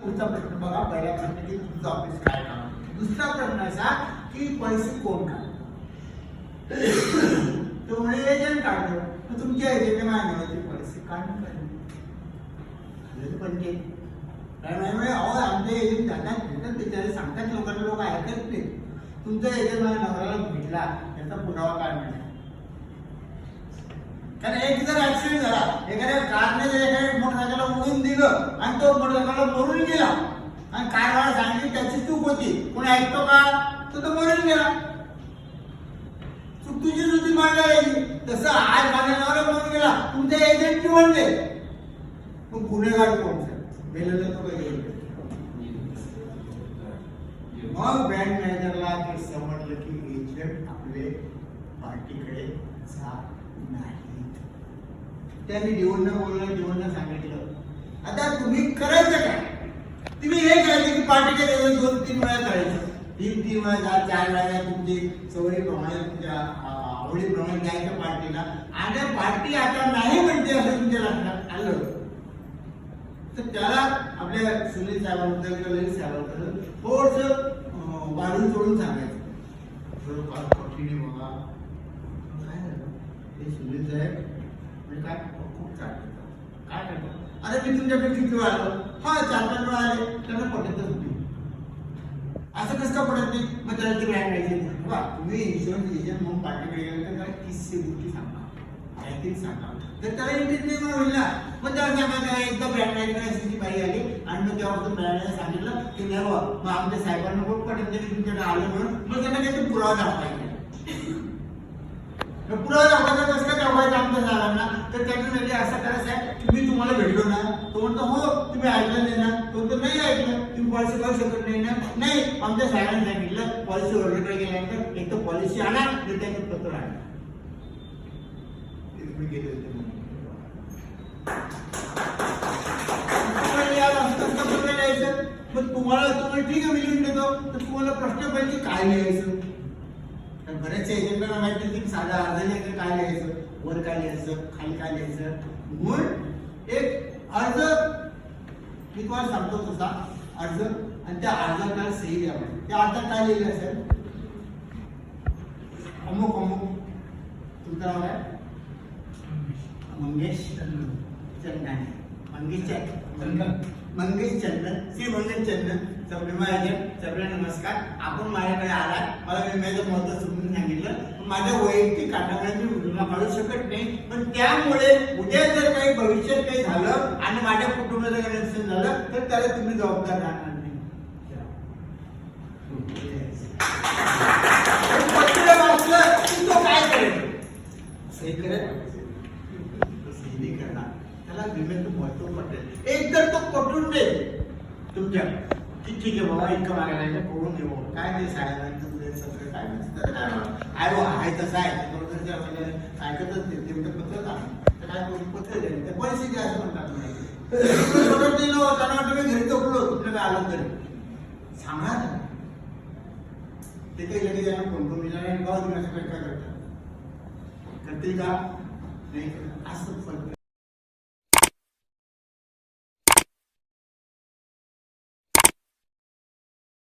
पुढचा प्रश्न बघा. पहिला प्रश्न की तुमचं ऑफिस काय काम. दुसरा प्रश्न असा की पैसे कोण काढतो. तो म्हणजे एजंट काढतो. तर तुमच्या एजंटने मागवले पैसे काढून म्हणजे अहो आमचे एजंट जातात भेटत त्याच्यावर सांगतात लोकांना, लोक ऐकत नाही. तुमचा एजंट माझ्या नवऱ्याला भेटला त्याचा पुरावा काय मिळाला. कारण एक जर ऍक्सिडेंट झाला, एखाद्या कारने जर एखाद्या मोटरसायकलला उडून दिलं आणि तो मोटरसायकलला मरून गेला आणि कारवाला सांगितली त्याची चूक होती, कोणी ऐकतो का. तो मरून गेला, चूक तुझी होती मांडला यायची. तसं आज माझ्या नवरा मरून गेला, तुमच्या एजंटची म्हणते. पण गुन्हेगार कोण मेलेलं तो काही. मग बँक मॅनेजरला ते समजलं की एजंट आपले पार्टीकडे जात नाही. त्यांनी देऊन सांगितलं आता तुम्ही करायचं काय. तुम्ही हे करायचं की पार्टीच्या लेवल 2-3 वेळा करायचं, 3 वेळा 4 वेळा तुमची सवयीप्रमाणे तुमच्या आवडीप्रमाणे द्यायचं पार्टीला. आणि पार्टी आता नाही म्हणते असं तुमच्या लक्षात आलं तर त्याला आपल्या सुनील साहेबांबद्दल किंवा ललित साहेबांबद्दल थोडंसं वाढून चोळून सांगायचं. थोडं कठीण बघा काय झालं ते सुनील साहेब म्हणजे काय खूप चालतं काय करतात. अरे मी तुमच्याकडे किती वेळा आलो. हा 4-5 वेळा आले. त्यांना पटतच होती. असं कसं का पडत नाही. मग त्याला ती बँक घ्यायची बघा. तुम्ही इन्शुरन्स एजंट म्हणून पार्टीकडे गेल्यानंतर त्याला 30 गोष्टी सांगा, काहीतरी सांगा. तर त्याला इंटरेस्ट नाही होईल ना. मग त्याला सांगायचं एकदा बँक मॅनेजरची बाई आली आणि मग तेव्हा मॅनेजर सांगितलं की नाही मग आमच्या साहेबांना पण पटत नाही की तुमच्याकडे आलं म्हणून. मग त्यांना काहीतरी पुरावा दाखवायचा. पुरावा दाखवायचा कसं काय दाखवायचं आमच्या साहेबांना. तर त्याच्यासाठी असं करायचं आहे मी तुम्हाला भेटलो ना. तो म्हणतो हो तुम्ही ऐकलं नाही ना. तो तर नाही ऐकलं. तुम्ही पॉलिसी करू शकत नाही ना. नाही आमच्या साहेबांनी सांगितलं पॉलिसी वर्गाकडे गेल्यानंतर एक तर पॉलिसी आणा तर त्याचं पत्र आणा. मी गेले होते मग तुम्हाला ठीक आहे मी लिहून देतो. तर तुम्हाला प्रश्न पाहिजे काय लिहायचं. तर बऱ्याचशा एजंटांना माहिती की साधा अर्ज लिहायचं काय लिहायचं, वर काय लिहायचं, खाली काय लिहायचं. म्हणून एक अर्ज मी तुम्हाला सांगतो तसा अर्ज आणि त्या अर्जाला सही द्या. त्या अर्जात काय लिहिलं असेल अमुक अमुक तुमचं नाव आहे मंगेश चंदन. मंगेश चंदन श्री मंगेश चंदन सबरीमा एजंट. सगळ्यांना नमस्कार. आपण माझ्याकडे आलात. मला विम्याचं महत्त्व समजून सांगितलं. माझ्या वैयक्तिक कारणामुळे मी विमा काढू शकत नाही. पण त्यामुळे उद्या जर काही भविष्यात काही झालं आणि माझ्या कुटुंबाचं काही नुकसान झालं तर त्याला तुम्ही जबाबदार राहणार नाही. पत्र वाचलं की तो काय करेल सही करेल करणार. त्याला विम्याचं महत्व पटेल. एक तर तो पटून दे तुमच्या की ठीक आहे बाबा इतकं मागायला करून घेऊ काय ते साहेबांचं सगळं काय आहे आहे तसं आहे. ऐकतच ते तेवढं पत्र तर काय पत्र द्यायचं पैसे द्या असं म्हणतात. त्यांना वाटतं मी घरी चोपलो कुठलं काय आलं तरी सांगा ते काही लगेच त्यांना फोन करून विचार गाव तुम्ही असं काय करतात करतील का नाही असं फरक